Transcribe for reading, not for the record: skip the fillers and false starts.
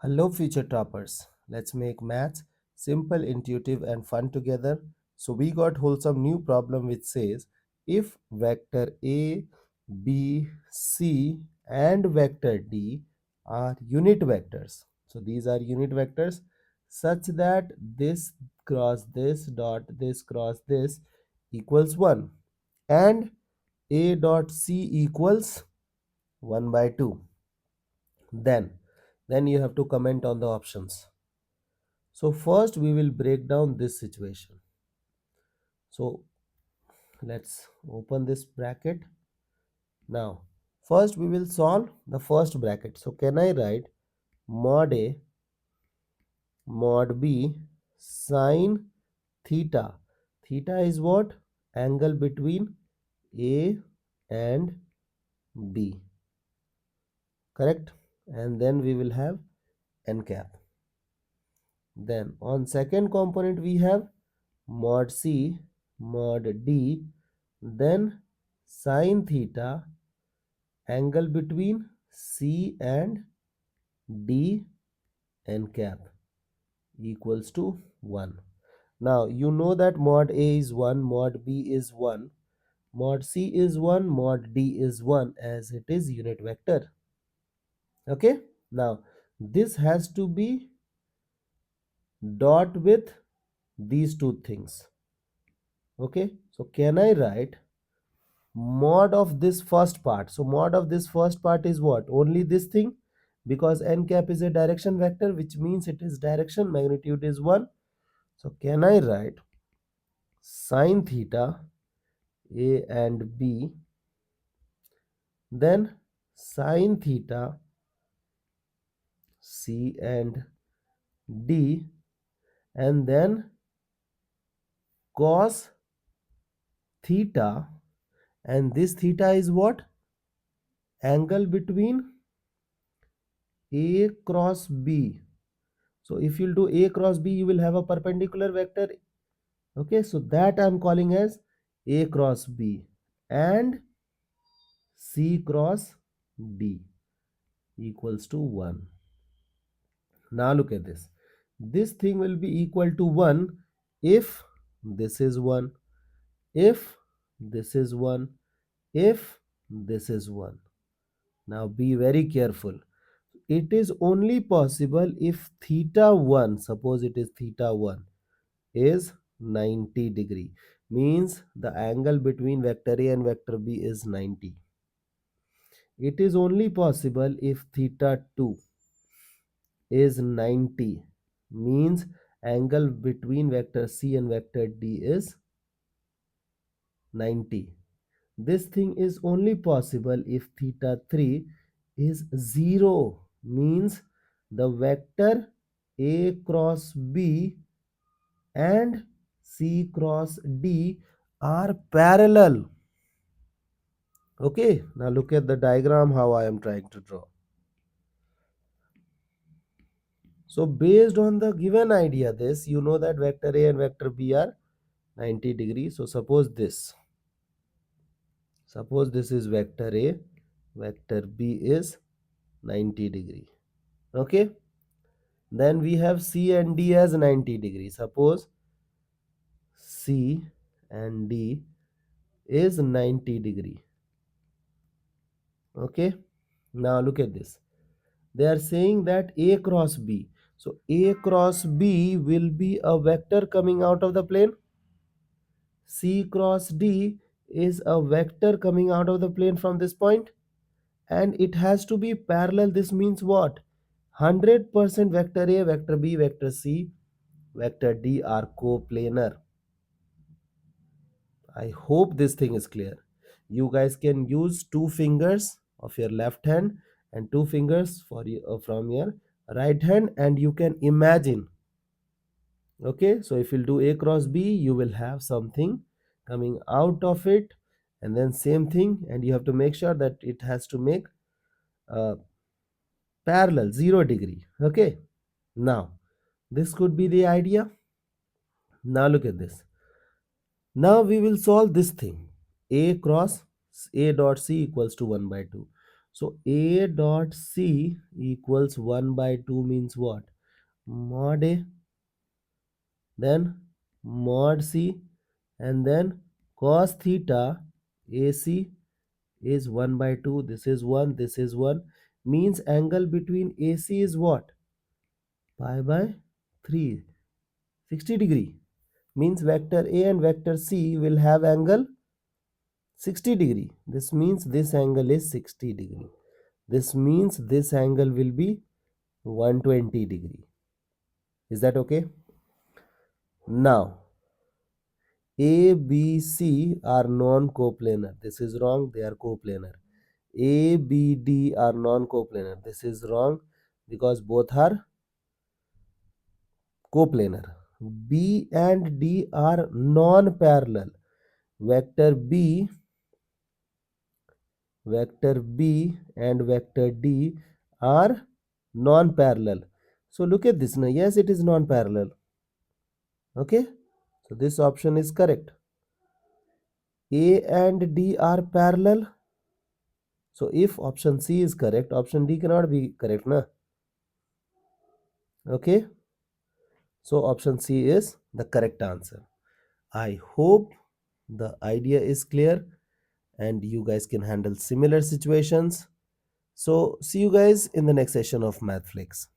Hello, future toppers. Let's make maths simple, intuitive, and fun together. So, we got wholesome new problem which says if vector A, B, C, and vector D are unit vectors. So, these are unit vectors such that this cross this dot this cross this equals 1 and A dot C equals 1 by 2. Then you have to comment on the options. So first we will break down this situation. So let's open this bracket. Now first we will solve the first bracket. So can I write mod A mod B sine theta? Theta is what? Angle between A and B. Correct? And then we will have n cap. Then on second component we have mod C mod D, then sine theta, angle between C and D n cap equals to 1. Now you know that mod A is 1, mod B is 1, mod C is 1, mod D is 1 as it is unit vector. Okay. Now this has to be dot with these two things. Okay. So can I write mod of this first part? So mod of this first part is what? Only this thing, because n cap is a direction vector, which means it is direction, magnitude is 1. So can I write sine theta A and B, then sine theta C and D, and then cos theta, and this theta is what? Angle between A cross B. So if you'll do A cross B, you will have a perpendicular vector. Okay, so that I'm calling as A cross B and C cross D equals to 1. Now look at this. This thing will be equal to 1 if this is 1, if this is 1, if this is 1. Now be very careful. It is only possible if theta 1, suppose it is theta 1, is 90 degree, means the angle between vector A and vector B is 90. It is only possible if theta 2 is 90, means angle between vector C and vector D is 90. This thing is only possible if theta 3 is 0, means the vector A cross B and C cross D are parallel. Okay, now look at the diagram how I am trying to draw. So based on the given idea, this you know that vector A and vector B are 90 degrees. So suppose this is vector A, vector B is 90 degree. Okay, then we have C and D as 90 degrees. Suppose C and D is 90 degree. Okay, now look at this. They are saying that A cross B. So A cross B will be a vector coming out of the plane. C cross D is a vector coming out of the plane from this point, and it has to be parallel. This means what? 100% vector A, vector B, vector C, vector D are coplanar. I hope this thing is clear. You guys can use 2 fingers of your left hand and 2 fingers from your right hand, and you can imagine. Okay, so if you do A cross B, you will have something coming out of it, and then same thing, and you have to make sure that it has to make parallel 0 degree. Okay, now this could be the idea. Now look at this. Now we will solve this thing. A cross A dot C equals to 1 by 2. So A dot C equals 1 by 2 means what? Mod A, then mod C, and then cos theta AC is 1 by 2. This is 1, this is 1. Means angle between AC is what? Pi by 3, 60 degree. Means vector A and vector C will have angle 60 degree. This means this angle is 60 degree. This means this angle will be 120 degree. Is that okay? Now, A, B, C are non-coplanar. This is wrong. They are coplanar. A, B, D are non-coplanar. This is wrong because both are coplanar. B and D are non-parallel. Vector B and vector D are non-parallel. So look at this now. Yes, it is non-parallel. Okay. So this option is correct. A and D are parallel. So if option C is correct, option D cannot be correct, na? Okay. So option C is the correct answer. I hope the idea is clear and you guys can handle similar situations. So see you guys in the next session of Mathflix.